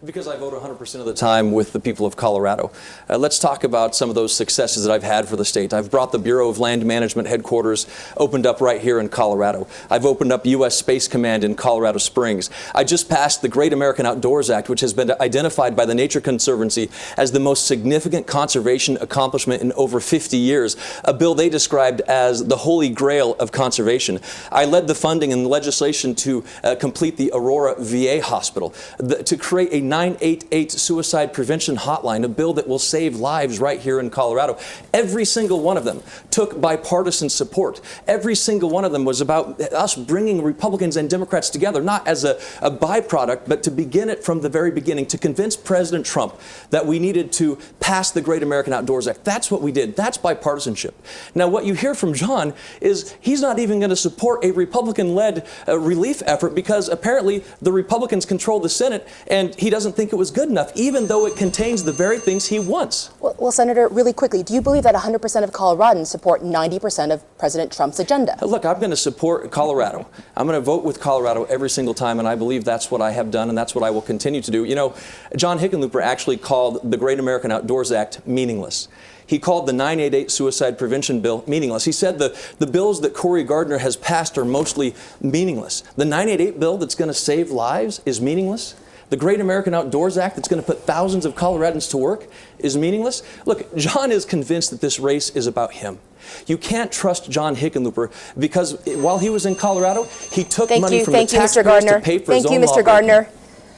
Because I vote 100% of the time with the people of Colorado. Let's talk about some of those successes that I've had for the state. I've brought the Bureau of Land Management headquarters opened up right here in Colorado. I've opened up U.S. Space Command in Colorado Springs. I just passed the Great American Outdoors Act, which has been identified by the Nature Conservancy as the most significant conservation accomplishment in over 50 years, a bill they described as the holy grail of conservation. I led the funding and legislation to complete the Aurora VA hospital, to create a 988 suicide prevention hotline, a bill that will save lives right here in Colorado. Every single one of them took bipartisan support. Every single one of them was about us bringing Republicans and Democrats together, not as a byproduct, but to begin it from the very beginning, to convince President Trump that we needed to pass the Great American Outdoors Act. That's what we did. That's bipartisanship. Now, what you hear from John is he's not even going to support a Republican-led relief effort because apparently the Republicans control the Senate and he doesn't think it was good enough, even though it contains the very things he wants. Well, Senator, really quickly, do you believe that 100% of Coloradans support 90% of President Trump's agenda? Look, I'm going to support Colorado. I'm going to vote with Colorado every single time, and I believe that's what I have done, and that's what I will continue to do. You know, John Hickenlooper actually called the Great American Outdoors Act meaningless. He called the 988 suicide prevention bill meaningless. He said the bills that Cory Gardner has passed are mostly meaningless. The 988 bill that's going to save lives is meaningless. The Great American Outdoors Act that's going to put thousands of Coloradans to work is meaningless. Look, John is convinced that this race is about him. You can't trust John Hickenlooper because while he was in Colorado, he took money from the taxpayers to pay for his own law. Thank you, Mr. Gardner.